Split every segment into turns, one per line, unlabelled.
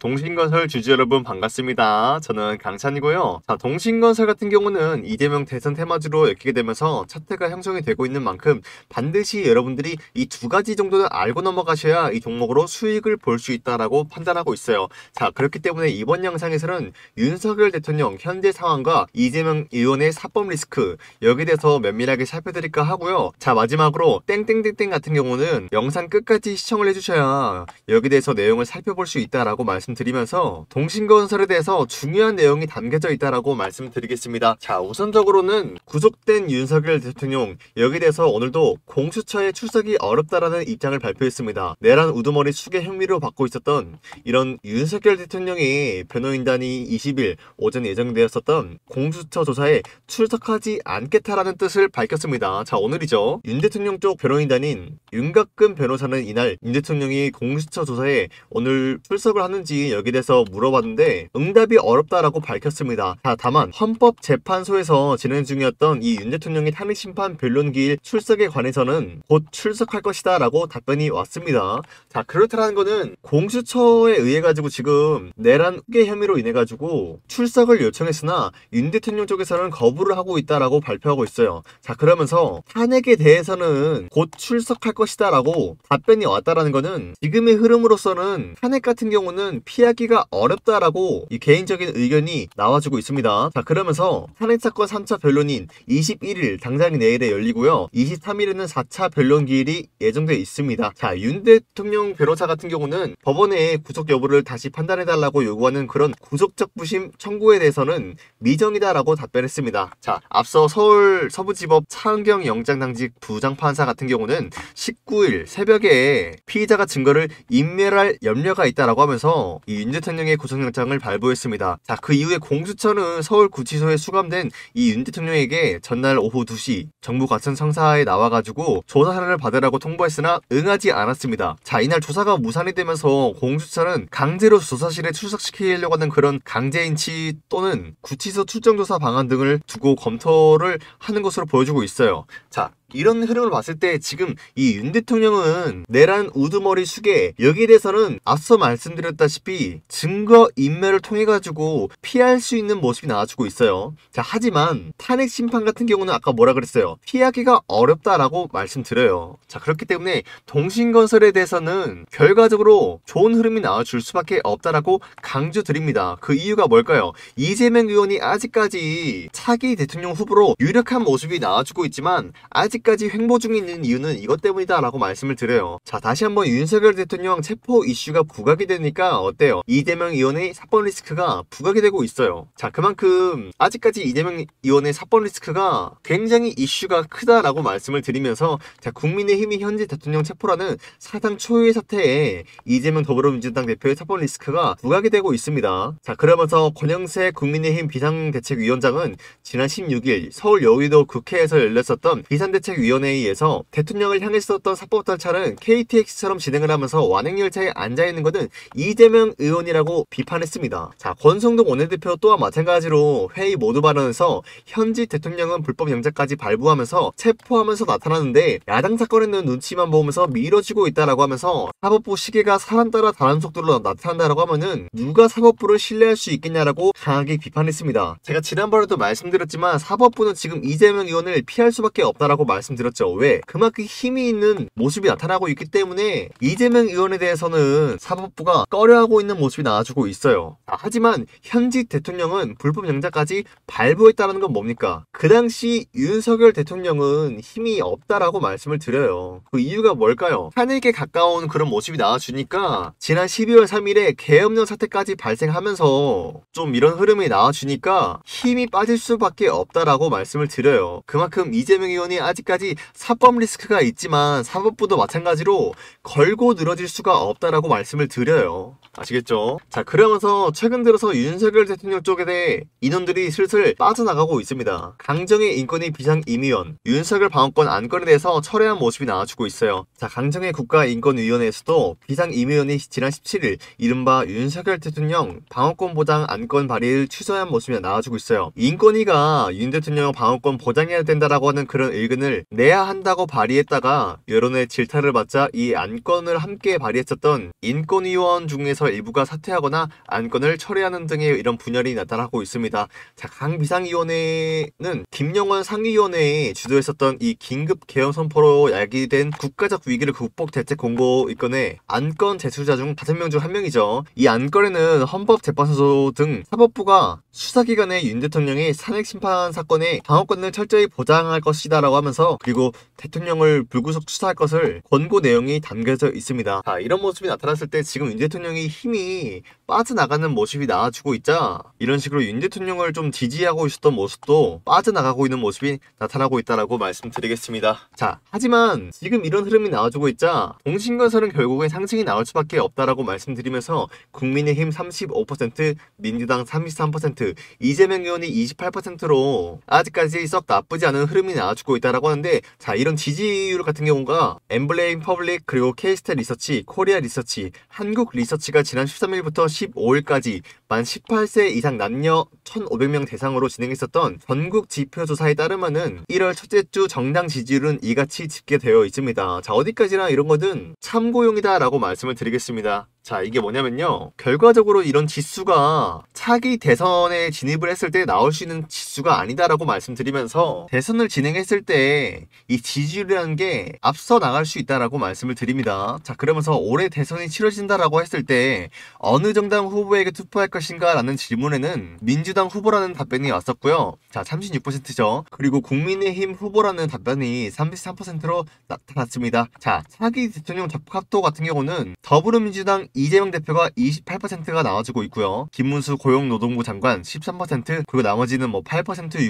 동신건설 주주 여러분 반갑습니다. 저는 강찬이고요. 자, 동신건설 같은 경우는 이재명 대선 테마주로 엮이게 되면서 차트가 형성이 되고 있는 만큼 반드시 여러분들이 이 두 가지 정도는 알고 넘어가셔야 이 종목으로 수익을 볼 수 있다라고 판단하고 있어요. 자, 그렇기 때문에 이번 영상에서는 윤석열 대통령 현재 상황과 이재명 의원의 사법 리스크 여기에 대해서 면밀하게 살펴드릴까 하고요. 자, 마지막으로 땡땡땡땡 같은 경우는 영상 끝까지 시청을 해주셔야 여기에 대해서 내용을 살펴볼 수 있다라고 말씀드리면서 동신건설에 대해서 중요한 내용이 담겨져 있다라고 말씀드리겠습니다. 자, 우선적으로는 구속된 윤석열 대통령 여기에 대해서 오늘도 공수처에 출석이 어렵다라는 입장을 발표했습니다. 내란 우두머리 수괴 혐의로 받고 있었던 이런 윤석열 대통령의 변호인단이 20일 오전 예정되었었던 공수처 조사에 출석하지 않겠다라는 뜻을 밝혔습니다. 자, 오늘이죠. 윤 대통령 쪽 변호인단인 윤곽근 변호사는 이날 윤 대통령이 공수처 조사에 오늘 출석을 하는지 여기에 대해서 물어봤는데 응답이 어렵다라고 밝혔습니다. 자, 다만 헌법재판소에서 진행 중이었던 이 윤 대통령의 탄핵심판 변론기일 출석에 관해서는 곧 출석할 것이다 라고 답변이 왔습니다. 자, 그렇다는 거는 공수처에 의해 가지고 지금 내란 후계 혐의로 인해 가지고 출석을 요청했으나 윤 대통령 쪽에서는 거부를 하고 있다라고 발표하고 있어요. 자, 그러면서 탄핵에 대해서는 곧 출석할 것이다 라고 답변이 왔다라는 거는 지금의 흐름으로서는 탄핵 같은 경우는 피하기가 어렵다라고 이 개인적인 의견이 나와주고 있습니다. 자, 그러면서 탄핵사건 3차 변론인 21일 당장 내일에 열리고요. 23일에는 4차 변론기일이 예정되어 있습니다. 자, 윤 대통령 변호사 같은 경우는 법원의 구속 여부를 다시 판단해달라고 요구하는 그런 구속적 부심 청구에 대해서는 미정이다라고 답변했습니다. 자, 앞서 서울 서부지법 차은경 영장당직 부장판사 같은 경우는 19일 새벽에 피의자가 증거를 인멸할 염려가 있다라고 하면서 이 윤 대통령의 구속영장을 발부했습니다. 자, 그 이후에 공수처는 서울구치소에 수감된 이 윤 대통령에게 전날 오후 2시 정부 과천 성사에 나와가지고 조사 사료를 받으라고 통보했으나 응하지 않았습니다. 자, 이날 조사가 무산이 되면서 공수처는 강제로 조사실에 출석시키려고 하는 그런 강제인치 또는 구치소 출정조사 방안 등을 두고 검토를 하는 것으로 보여주고 있어요. 자, 이런 흐름을 봤을 때 지금 이 윤 대통령은 내란 우두머리 수괴 여기에 대해서는 앞서 말씀드렸다시피 증거 인멸을 통해 가지고 피할 수 있는 모습이 나와주고 있어요. 자, 하지만 탄핵 심판 같은 경우는 아까 뭐라 그랬어요? 피하기가 어렵다라고 말씀드려요. 자, 그렇기 때문에 동신건설에 대해서는 결과적으로 좋은 흐름이 나와줄 수밖에 없다라고 강조드립니다. 그 이유가 뭘까요? 이재명 의원이 아직까지 차기 대통령 후보로 유력한 모습이 나와주고 있지만 아직까지 횡보 중에 있는 이유는 이것 때문이다 라고 말씀을 드려요. 자, 다시 한번 윤석열 대통령 체포 이슈가 부각이 되니까 어때요? 이재명 의원의 사법 리스크가 부각이 되고 있어요. 자, 그만큼 아직까지 이재명 의원의 사법 리스크가 굉장히 이슈가 크다라고 말씀을 드리면서 자, 국민의힘이 현재 대통령 체포라는 사상 초유의 사태에 이재명 더불어민주당 대표의 사법 리스크가 부각이 되고 있습니다. 자, 그러면서 권영세 국민의힘 비상대책위원장은 지난 16일 서울 여의도 국회에서 열렸었던 비상대책위원회의에서 대통령을 향해 썼던 사법 절차는 KTX처럼 진행을 하면서 완행열차에 앉아있는 것은 이재명 의원이라고 비판했습니다. 자, 권성동 원내대표 또한 마찬가지로 회의 모두 발언에서 현직 대통령은 불법영장까지 발부하면서 체포하면서 나타나는데 야당 사건에는 눈치만 보면서 미뤄지고 있다라고 하면서 사법부 시계가 사람 따라 다른 속도로 나타난다라고 하면은 누가 사법부를 신뢰할 수 있겠냐라고 강하게 비판했습니다. 제가 지난번에도 말씀드렸지만 사법부는 지금 이재명 의원을 피할 수밖에 없다라고 말씀드렸죠. 왜? 그만큼 힘이 있는 모습이 나타나고 있기 때문에 이재명 의원에 대해서는 사법부가 꺼려하고 있는 모습이 나와주고 있어요. 하지만 현직 대통령은 불법영장까지 발부했다는 건 뭡니까? 그 당시 윤석열 대통령은 힘이 없다라고 말씀을 드려요. 그 이유가 뭘까요? 탄핵에 가까운 그런 모습이 나와주니까 지난 12월 3일에 계엄령 사태까지 발생하면서 좀 이런 흐름이 나와주니까 힘이 빠질 수밖에 없다라고 말씀을 드려요. 그만큼 이재명 의원이 아직까지 사법 리스크가 있지만 사법부도 마찬가지로 걸고 늘어질 수가 없다라고 말씀을 드려요. 아시겠죠? 자, 그러면서 최근 들어서 윤석열 대통령 쪽에 대해 인원들이 슬슬 빠져나가고 있습니다. 강정의 인권위 비상임의원, 윤석열 방어권 안건에 대해서 철회한 모습이 나와주고 있어요. 자, 강정의 국가인권위원회에서도 비상임의원이 지난 17일 이른바 윤석열 대통령 방어권 보장 안건 발의를 취소한 모습이 나와주고 있어요. 인권위가 윤 대통령 방어권 보장해야 된다라고 하는 그런 의견을 내야 한다고 발의했다가 여론의 질타를 받자 이 안건을 함께 발의했었던 인권위원 중에서 중에서 일부가 사퇴하거나 안건을 철회하는 등의 이런 분열이 나타나고 있습니다. 자, 강 비상위원회는 김영원 상위위원회에 주도했었던 이 긴급 개헌 선포로 야기된 국가적 위기를 극복 대책 공고 이건에 안건 제출자 중 5명 중 1명이죠. 이 안건에는 헌법재판소 등 사법부가 수사기관의 윤 대통령이 산액심판 사건의 방어권을 철저히 보장할 것이다 라고 하면서, 그리고 대통령을 불구속 수사할 것을 권고 내용이 담겨져 있습니다. 자, 이런 모습이 나타났을 때 지금 윤 대통령이 힘이 빠져나가는 모습이 나와주고 있자, 이런 식으로 윤 대통령을 좀 지지하고 있었던 모습도 빠져나가고 있는 모습이 나타나고 있다라고 말씀드리겠습니다. 자, 하지만 지금 이런 흐름이 나와주고 있자 동신건설은 결국엔 상승이 나올 수밖에 없다라고 말씀드리면서 국민의힘 35%, 민주당 33%, 이재명 의원이 28%로 아직까지 썩 나쁘지 않은 흐름이 나와주고 있다라고 하는데, 자, 이런 지지율 같은 경우가 엠블레임 퍼블릭, 그리고 K스탯 리서치, 코리아 리서치, 한국 리서치가 지난 13일부터 15일까지 만 18세 이상 남녀 1,500명 대상으로 진행했었던 전국 지표조사에 따르면은 1월 첫째 주 정당 지지율은 이같이 집계되어 있습니다. 자, 어디까지나 이런 거는 참고용이다 라고 말씀을 드리겠습니다. 자, 이게 뭐냐면요, 결과적으로 이런 지수가 차기 대선에 진입을 했을 때 나올 수 있는 지수가 아니다라고 말씀드리면서, 대선을 진행했을 때 이 지지율이라는 게 앞서 나갈 수 있다라고 말씀을 드립니다. 자, 그러면서 올해 대선이 치러진다라고 했을 때 어느 정당 후보에게 투표할 것인가 라는 질문에는 민주당 후보라는 답변이 왔었고요. 자, 36%죠. 그리고 국민의힘 후보라는 답변이 33%로 나타났습니다. 자, 차기 대통령 적합도 같은 경우는 더불어민주당 이재명 대표가 28%가 나와주고 있고요. 김문수 고용노동부 장관 13%, 그리고 나머지는 뭐 8%,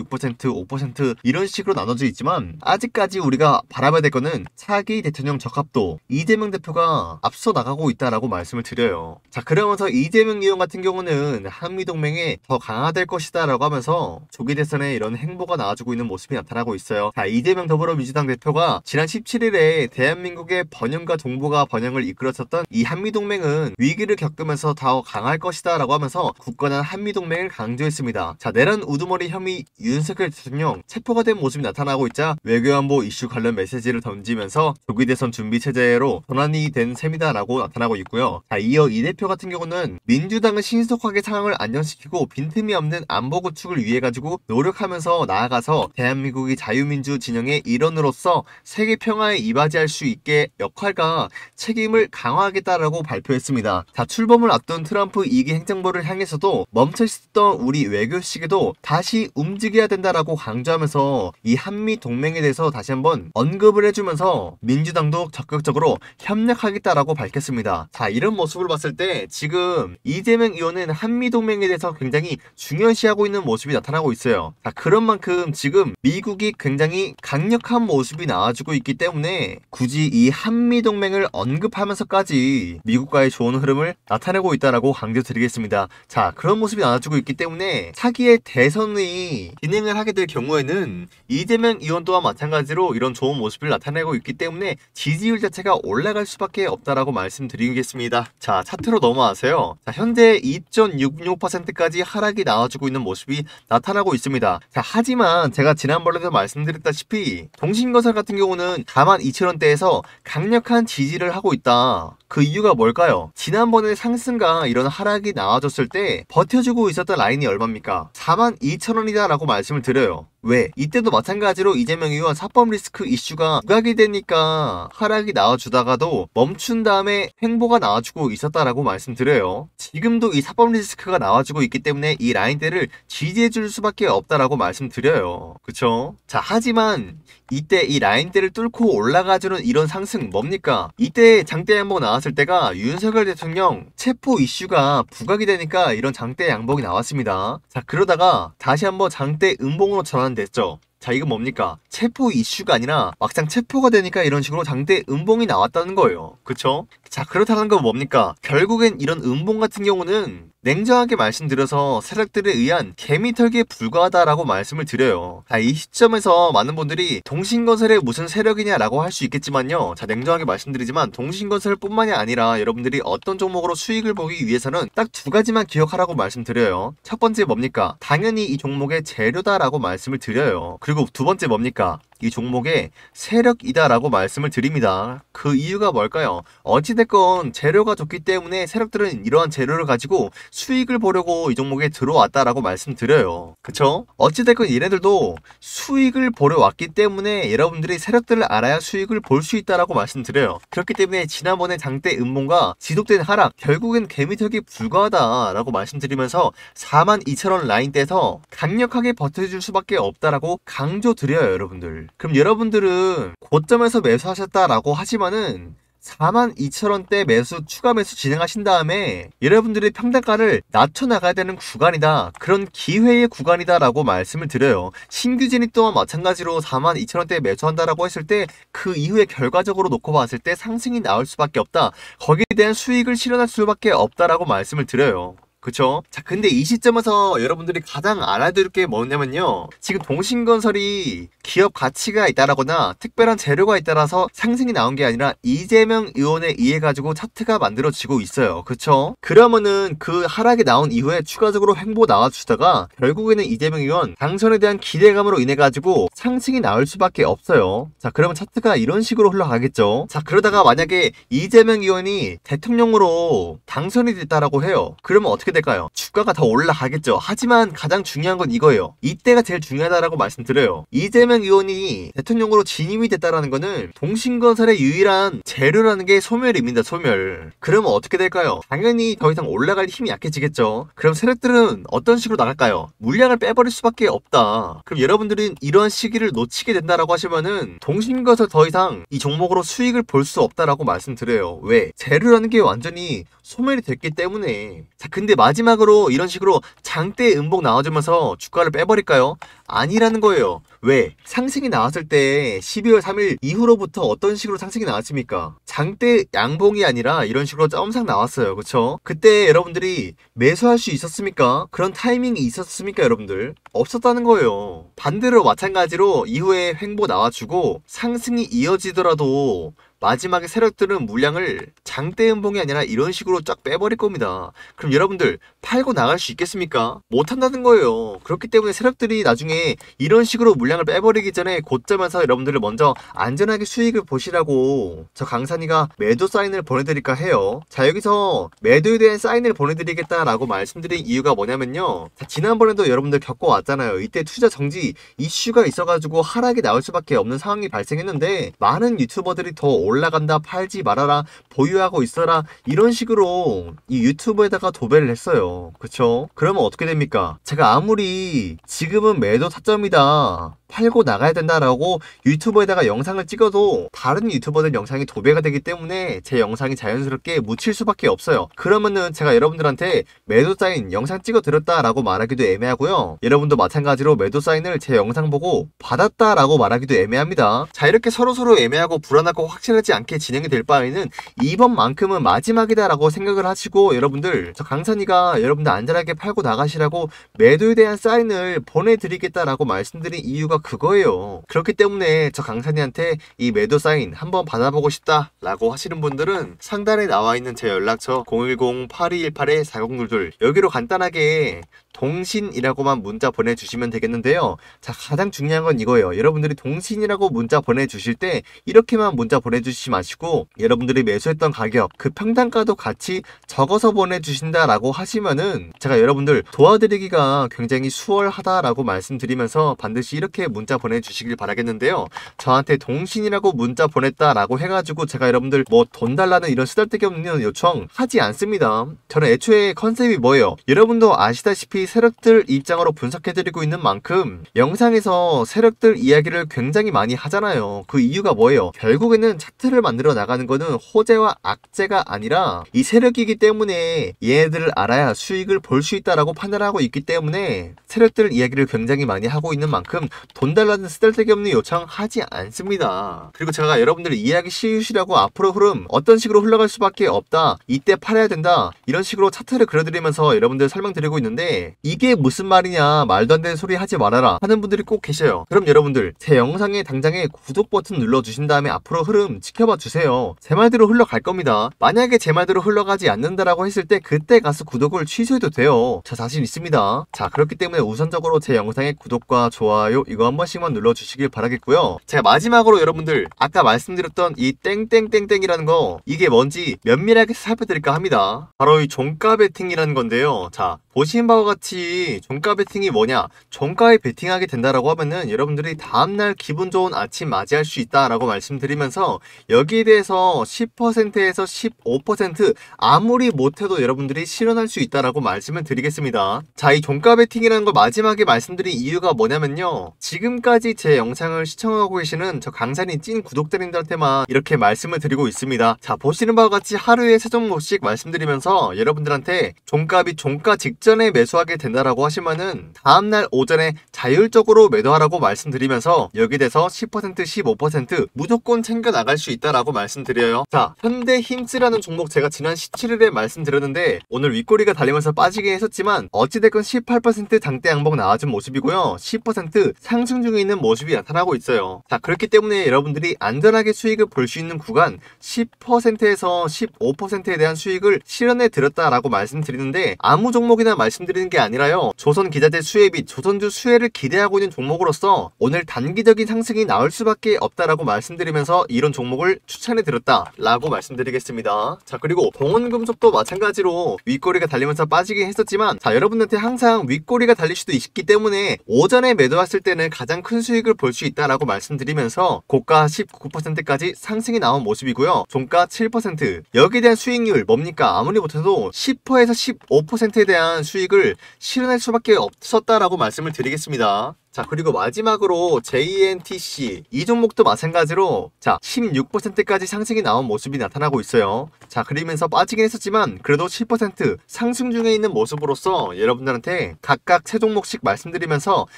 6%, 5% 이런 식으로 나눠져 있지만, 아직까지 우리가 바라봐야 될 거는 차기 대통령 적합도, 이재명 대표가 앞서 나가고 있다라고 말씀을 드려요. 자, 그러면서 이재명 의원 같은 경우는 한미동맹에 더 강화될 것이다 라고 하면서 조기 대선에 이런 행보가 나와주고 있는 모습이 나타나고 있어요. 자, 이재명 더불어민주당 대표가 지난 17일에 대한민국의 번영과 동북아 번영을 이끌었었던 이 한미동맹은 위기를 겪으면서 더 강할 것이다 라고 하면서 굳건한 한미동맹을 강조했습니다. 자, 내란 우두머리 혐의 윤석열 대통령 체포가 된 모습이 나타나고 있자 외교안보 이슈 관련 메시지를 던지면서 조기 대선 준비 체제로 전환이 된 셈이다 라고 나타나고 있고요. 자, 이어 이 대표 같은 경우는 민주당은 신속하게 상황을 안정시키고 빈틈이 없는 안보 구축을 위해 가지고 노력하면서 나아가서 대한민국이 자유민주 진영의 일원으로서 세계 평화에 이바지할 수 있게 역할과 책임을 강화하겠다라고 발표했습니다. 자, 출범을 앞둔 트럼프 2기 행정부를 향해서도 멈춰있었던 우리 외교 시계도 다시 움직여야 된다라고 강조하면서 이 한미 동맹에 대해서 다시 한번 언급을 해주면서 민주당도 적극적으로 협력하겠다라고 밝혔습니다. 자, 이런 모습을 봤을 때 지금 이재명 의원은 한미 동맹에 대해서 굉장히 중요시하고 있는 모습이 나타나고 있어요. 자, 그런 만큼 지금 미국이 굉장히 강력한 모습이 나와주고 있기 때문에 굳이 이 한미 동맹을 언급하면서까지 미국과의 좋은 흐름을 나타내고 있다라고 강조드리겠습니다. 자, 그런 모습이 나와주고 있기 때문에 차기의 대선이 진행을 하게 될 경우에는 이재명 의원 또한 마찬가지로 이런 좋은 모습을 나타내고 있기 때문에 지지율 자체가 올라갈 수밖에 없다라고 말씀드리겠습니다. 자, 차트로 넘어와서요. 자, 현재 2.66%까지 하락이 나와주고 있는 모습이 나타나고 있습니다. 자, 하지만 제가 지난번에도 말씀드렸다시피 동신건설 같은 경우는 42,000원대에서 강력한 지지를 하고 있다. 그 이유가 뭘까요? 지난번에 상승과 이런 하락이 나와줬을 때 버텨주고 있었던 라인이 얼마입니까? 42,000원이다 라고 말씀을 드려요. 왜? 이때도 마찬가지로 이재명 의원 사법 리스크 이슈가 부각이 되니까 하락이 나와주다가도 멈춘 다음에 횡보가 나와주고 있었다라고 말씀드려요. 지금도 이 사법 리스크가 나와주고 있기 때문에 이 라인대를 지지해줄 수밖에 없다라고 말씀드려요. 그쵸? 자, 하지만 이때 이 라인대를 뚫고 올라가주는 이런 상승 뭡니까? 이때 장대 양봉 나왔을 때가 윤석열 대통령 체포 이슈가 부각이 되니까 이런 장대 양봉이 나왔습니다. 자, 그러다가 다시 한번 장대 음봉으로 전환됐죠. 자, 이건 뭡니까? 체포 이슈가 아니라 막상 체포가 되니까 이런 식으로 장대 음봉이 나왔다는 거예요. 그쵸? 자, 그렇다는 건 뭡니까? 결국엔 이런 음봉 같은 경우는 냉정하게 말씀드려서 세력들에 의한 개미털기에 불과하다라고 말씀을 드려요. 자, 이 시점에서 많은 분들이 동신건설의 무슨 세력이냐라고 할 수 있겠지만요. 자, 냉정하게 말씀드리지만 동신건설뿐만이 아니라 여러분들이 어떤 종목으로 수익을 보기 위해서는 딱 두 가지만 기억하라고 말씀드려요. 첫 번째 뭡니까? 당연히 이 종목의 재료다라고 말씀을 드려요. 그리고 두 번째 뭡니까? 이 종목의 세력이다라고 말씀을 드립니다. 그 이유가 뭘까요? 어찌됐건 재료가 좋기 때문에 세력들은 이러한 재료를 가지고 수익을 보려고 이 종목에 들어왔다라고 말씀드려요. 그쵸? 어찌됐건 얘네들도 수익을 보려 왔기 때문에 여러분들이 세력들을 알아야 수익을 볼 수 있다라고 말씀드려요. 그렇기 때문에 지난번에 장대 음봉과 지속된 하락, 결국엔 개미턱이 불과하다라고 말씀드리면서 42,000원 라인대에서 강력하게 버텨줄 수밖에 없다라고 강조드려요, 여러분들. 그럼 여러분들은 고점에서 매수하셨다라고 하지만은 42,000원대 매수, 추가 매수 진행하신 다음에 여러분들의 평단가를 낮춰나가야 되는 구간이다. 그런 기회의 구간이다 라고 말씀을 드려요. 신규진이 또한 마찬가지로 42,000원대 매수한다라고 했을 때 그 이후에 결과적으로 놓고 봤을 때 상승이 나올 수밖에 없다. 거기에 대한 수익을 실현할 수밖에 없다라고 말씀을 드려요. 그쵸? 자, 근데 이 시점에서 여러분들이 가장 알아야 될 게 뭐냐면요. 지금 동신건설이 기업 가치가 있다라거나 특별한 재료가 있다라서 상승이 나온 게 아니라 이재명 의원에 의해 가지고 차트가 만들어지고 있어요. 그쵸? 그러면은 그 하락이 나온 이후에 추가적으로 횡보 나와주다가 결국에는 이재명 의원 당선에 대한 기대감으로 인해 가지고 상승이 나올 수밖에 없어요. 자, 그러면 차트가 이런 식으로 흘러가겠죠. 자, 그러다가 만약에 이재명 의원이 대통령으로 당선이 됐다라고 해요. 그러면 어떻게 될까요? 주가가 더 올라가겠죠. 하지만 가장 중요한 건 이거예요. 이때가 제일 중요하다라고 말씀드려요. 이재명 의원이 대통령으로 진임이 됐다라는 거는 동신건설의 유일한 재료라는 게 소멸입니다. 소멸. 그러면 어떻게 될까요? 당연히 더 이상 올라갈 힘이 약해지겠죠. 그럼 세력들은 어떤 식으로 나갈까요? 물량을 빼버릴 수밖에 없다. 그럼 여러분들은 이러한 시기를 놓치게 된다라고 하시면은 동신건설 더 이상 이 종목으로 수익을 볼 수 없다라고 말씀드려요. 왜? 재료라는 게 완전히 소멸이 됐기 때문에. 자, 근데 마지막으로 이런 식으로 장대 음봉 나와주면서 주가를 빼버릴까요? 아니라는 거예요. 왜? 상승이 나왔을 때 12월 3일 이후로부터 어떤 식으로 상승이 나왔습니까? 장대 양봉이 아니라 이런 식으로 점상 나왔어요. 그쵸? 그때 여러분들이 매수할 수 있었습니까? 그런 타이밍이 있었습니까, 여러분들? 없었다는 거예요. 반대로 마찬가지로 이후에 횡보 나와주고 상승이 이어지더라도 마지막에 세력들은 물량을 장대 음봉이 아니라 이런 식으로 쫙 빼버릴 겁니다. 그럼 여러분들 팔고 나갈 수 있겠습니까? 못한다는 거예요. 그렇기 때문에 세력들이 나중에 이런 식으로 물량을 빼버리기 전에 고점에서 여러분들을 먼저 안전하게 수익을 보시라고 저 강산이가 매도 사인을 보내드릴까 해요. 자, 여기서 매도에 대한 사인을 보내드리겠다라고 말씀드린 이유가 뭐냐면요. 자, 지난번에도 여러분들 겪어왔잖아요. 이때 투자 정지 이슈가 있어가지고 하락이 나올 수밖에 없는 상황이 발생했는데 많은 유튜버들이 더 올라간다, 팔지 말아라, 보유하고 있어라, 이런 식으로 이 유튜브에다가 도배를 했어요. 그쵸? 그러면 어떻게 됩니까? 제가 아무리 지금은 매도 타점이다, 팔고 나가야 된다라고 유튜브에다가 영상을 찍어도 다른 유튜버들 영상이 도배가 되기 때문에 제 영상이 자연스럽게 묻힐 수밖에 없어요. 그러면은 제가 여러분들한테 매도 사인 영상 찍어 드렸다라고 말하기도 애매하고요. 여러분도 마찬가지로 매도 사인을 제 영상 보고 받았다라고 말하기도 애매합니다. 자, 이렇게 서로서로 애매하고 불안하고 확실하지 않게 진행이 될 바에는 이번만큼은 마지막이다라고 생각을 하시고 여러분들 저 강산이가 여러분들 안전하게 팔고 나가시라고 매도에 대한 사인을 보내드리겠다라고 말씀드린 이유가 그거예요. 그렇기 때문에 저 강산이한테 이 매도 사인 한번 받아보고 싶다 라고 하시는 분들은 상단에 나와 있는 제 연락처 010-8218-4022 여기로 간단하게 동신이라고만 문자 보내주시면 되겠는데요. 자, 가장 중요한 건 이거예요. 여러분들이 동신이라고 문자 보내주실 때 이렇게만 문자 보내주시지 마시고 여러분들이 매수했던 가격 그 평단가도 같이 적어서 보내주신다라고 하시면은 제가 여러분들 도와드리기가 굉장히 수월하다라고 말씀드리면서 반드시 이렇게 문자 보내주시길 바라겠는데요. 저한테 동신이라고 문자 보냈다라고 해가지고 제가 여러분들 뭐 돈 달라는 이런 쓰잘데기 없는 요청 하지 않습니다. 저는 애초에 컨셉이 뭐예요? 여러분도 아시다시피 세력들 입장으로 분석해드리고 있는 만큼 영상에서 세력들 이야기를 굉장히 많이 하잖아요. 그 이유가 뭐예요? 결국에는 차트를 만들어 나가는 거는 호재와 악재가 아니라 이 세력이기 때문에 얘네들을 알아야 수익을 볼 수 있다라고 판단하고 있기 때문에 세력들 이야기를 굉장히 많이 하고 있는 만큼 돈 달라는 쓰잘데기 없는 요청 하지 않습니다. 그리고 제가 여러분들 이해하기 쉬우시라고 앞으로 흐름 어떤 식으로 흘러갈 수밖에 없다, 이때 팔아야 된다, 이런 식으로 차트를 그려드리면서 여러분들 설명드리고 있는데 있는데 이게 무슨 말이냐, 말도 안 되는 소리 하지 말아라 하는 분들이 꼭 계셔요. 그럼 여러분들 제 영상에 당장에 구독 버튼 눌러주신 다음에 앞으로 흐름 지켜봐 주세요. 제 말대로 흘러갈 겁니다. 만약에 제 말대로 흘러가지 않는다라고 했을 때 그때 가서 구독을 취소해도 돼요. 저 자신 있습니다. 자, 그렇기 때문에 우선적으로 제 영상에 구독과 좋아요 이거 한 번씩만 눌러주시길 바라겠고요. 제가 마지막으로 여러분들 아까 말씀드렸던 이 땡땡땡땡이라는 거, 이게 뭔지 면밀하게 살펴드릴까 합니다. 바로 이 종가 베팅이라는 건데요. 자, 보시는 바와 같이 종가 베팅이 뭐냐, 종가에 베팅하게 된다라고 하면은 여러분들이 다음날 기분 좋은 아침 맞이할 수 있다라고 말씀드리면서 여기에 대해서 10%에서 15% 아무리 못해도 여러분들이 실현할 수 있다라고 말씀을 드리겠습니다. 자, 이 종가 베팅이라는 걸 마지막에 말씀드린 이유가 뭐냐면요, 지금까지 제 영상을 시청하고 계시는 저 강산이 찐 구독자님들한테만 이렇게 말씀을 드리고 있습니다. 자, 보시는 바와 같이 하루에 3종목씩 말씀드리면서 여러분들한테 종가 및 종가 직전에 매수하게 된다라고 하시면은 다음날 오전에 자율적으로 매도하라고 말씀드리면서 여기에 대해서 10%, 15% 무조건 챙겨 나갈 수 있다라고 말씀드려요. 자, 현대힘스라는 종목 제가 지난 17일에 말씀드렸는데 오늘 윗꼬리가 달리면서 빠지긴 했었지만 어찌됐건 18% 장대 양봉 나와준 모습이고요. 10% 상승 중에 있는 모습이 나타나고 있어요. 자, 그렇기 때문에 여러분들이 안전하게 수익을 볼 수 있는 구간 10%에서 15%에 대한 수익을 실현해 드렸다라고 말씀드리는데 아무 종목이나 말씀드리는 게 아니라요, 조선기자재 수혜 및 조선주 수혜를 기대하고 있는 종목으로서 오늘 단기적인 상승이 나올 수밖에 없다라고 말씀드리면서 이런 종목을 추천해 드렸다라고 말씀드리겠습니다. 자, 그리고 동원금속도 마찬가지로 윗꼬리가 달리면서 빠지긴 했었지만 자, 여러분한테 항상 윗꼬리가 달릴 수도 있기 때문에 오전에 매도했을 때는 가장 큰 수익을 볼 수 있다라고 말씀드리면서 고가 19%까지 상승이 나온 모습이고요. 종가 7%, 여기에 대한 수익률 뭡니까? 아무리 못해도 10%에서 15%에 대한 수익을 실현할 수밖에 없었다라고 말씀을 드리겠습니다. 자, 그리고 마지막으로 JNTC 이 종목도 마찬가지로 자 16%까지 상승이 나온 모습이 나타나고 있어요. 자, 그러면서 빠지긴 했었지만 그래도 10% 상승 중에 있는 모습으로서 여러분들한테 각각 세 종목씩 말씀드리면서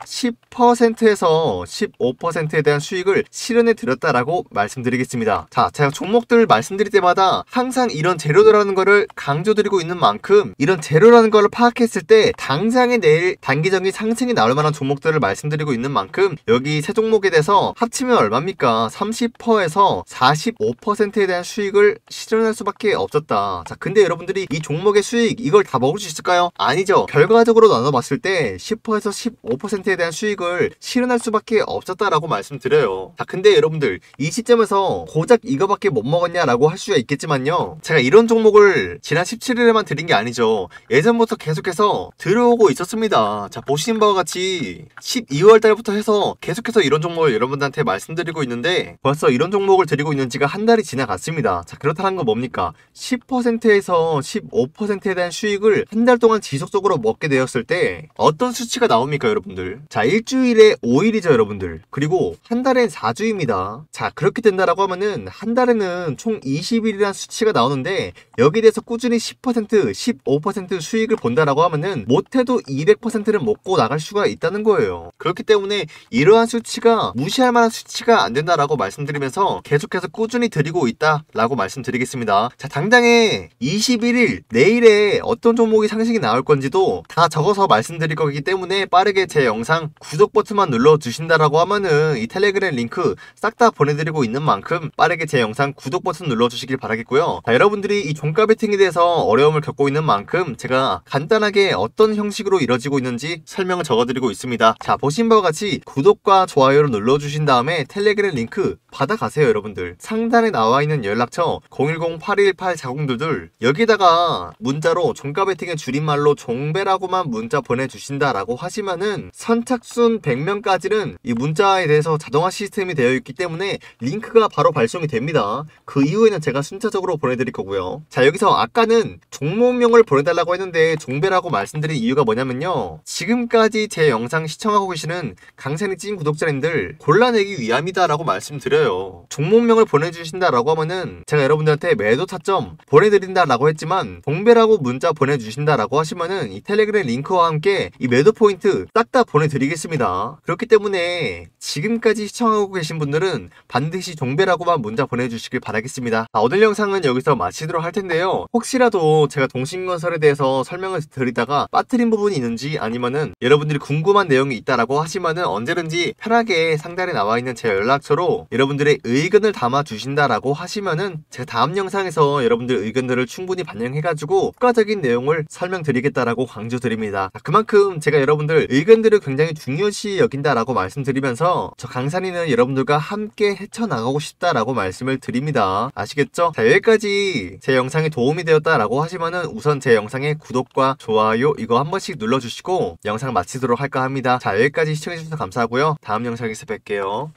10%에서 15%에 대한 수익을 실현해 드렸다라고 말씀드리겠습니다. 자, 제가 종목들 말씀드릴 때마다 항상 이런 재료라는 거를 강조드리고 있는 만큼 이런 재료라는 거를 파악했을 때 당장에 내일 단기적인 상승이 나올 만한 종목들을 말씀드리고 있는 만큼 여기 세 종목에 대해서 합치면 얼마입니까? 30%에서 45%에 대한 수익을 실현할 수밖에 없었다. 자, 근데 여러분들이 이 종목의 수익 이걸 다 먹을 수 있을까요? 아니죠. 결과적으로 나눠봤을 때 10%에서 15%에 대한 수익을 실현할 수밖에 없었다라고 말씀드려요. 자, 근데 여러분들 이 시점에서 고작 이거밖에 못 먹었냐라고 할 수가 있겠지만요, 제가 이런 종목을 지난 17일에만 드린 게 아니죠. 예전부터 계속해서 들어오고 있었습니다. 자, 보시는 바와 같이 12월 달부터 해서 계속해서 이런 종목을 여러분들한테 말씀드리고 있는데 벌써 이런 종목을 드리고 있는 지가 한 달이 지나갔습니다. 자, 그렇다는 건 뭡니까? 10%에서 15%에 대한 수익을 한 달 동안 지속적으로 먹게 되었을 때 어떤 수치가 나옵니까, 여러분들? 자, 일주일에 5일이죠, 여러분들. 그리고 한 달엔 4주입니다. 자, 그렇게 된다라고 하면은 한 달에는 총 20일이라는 수치가 나오는데 여기에 대해서 꾸준히 10%, 15% 수익을 본다라고 하면은 못해도 200%를 먹고 나갈 수가 있다는 거예요. 그렇기 때문에 이러한 수치가 무시할 만한 수치가 안 된다라고 말씀드리면서 계속해서 꾸준히 드리고 있다라고 말씀드리겠습니다. 자, 당장에 21일 내일에 어떤 종목이 상승이 나올 건지도 다 적어서 말씀드릴 거기 때문에 빠르게 제 영상 구독 버튼만 눌러주신다라고 하면은 이 텔레그램 링크 싹 다 보내드리고 있는 만큼 빠르게 제 영상 구독 버튼 눌러주시길 바라겠고요. 자, 여러분들이 이 종가 베팅에 대해서 어려움을 겪고 있는 만큼 제가 간단하게 어떤 형식으로 이루어지고 있는지 설명을 적어드리고 있습니다. 자, 보신 바와 같이 구독과 좋아요를 눌러주신 다음에 텔레그램 링크 받아가세요. 여러분들 상단에 나와있는 연락처 010-818-4022 여기다가 문자로 종가 베팅의 줄임말로 종배라고만 문자 보내주신다라고 하시면은 선착순 100명까지는 이 문자에 대해서 자동화 시스템이 되어 있기 때문에 링크가 바로 발송이 됩니다. 그 이후에는 제가 순차적으로 보내드릴 거고요. 자, 여기서 아까는 종목명을 보내달라고 했는데 종배라고 말씀드린 이유가 뭐냐면요, 지금까지 제 영상 시청하고 계시는 강산이 찐 구독자님들 골라내기 위함이다라고 말씀드려요. 종목명을 보내주신다라고 하면은 제가 여러분들한테 매도 타점 보내드린다라고 했지만 동배라고 문자 보내주신다라고 하시면은 이 텔레그램 링크와 함께 이 매도 포인트 딱 다 보내드리겠습니다. 그렇기 때문에 지금까지 시청하고 계신 분들은 반드시 종배라고만 문자 보내주시길 바라겠습니다. 오늘 영상은 여기서 마치도록 할 텐데요. 혹시라도 제가 동신건설에 대해서 설명을 드리다가 빠뜨린 부분이 있는지 아니면은 여러분들이 궁금한 내용이 있다라고 하시면은 언제든지 편하게 상단에 나와 있는 제 연락처로 여러분들의 의견을 담아 주신다라고 하시면은 제가 다음 영상에서 여러분들 의견들을 충분히 반영해가지고 추가적인 내용을 설명드리겠다라고 강조드립니다. 그만큼 제가 여러분들 의견들을 굉장히 중요시 여긴다라고 말씀드리면서 저 강산이는 여러분들과 함께 헤쳐나가고 싶다라고 말씀을 드립니다. 아시겠죠? 자, 여기까지 제 영상이 도움이 되었다라고 하시면은 우선 제 영상에 구독과 좋아요 이거 한 번씩 눌러주시고 영상 마치도록 할까 합니다. 자, 여기까지 시청해주셔서 감사하고요. 다음 영상에서 뵐게요.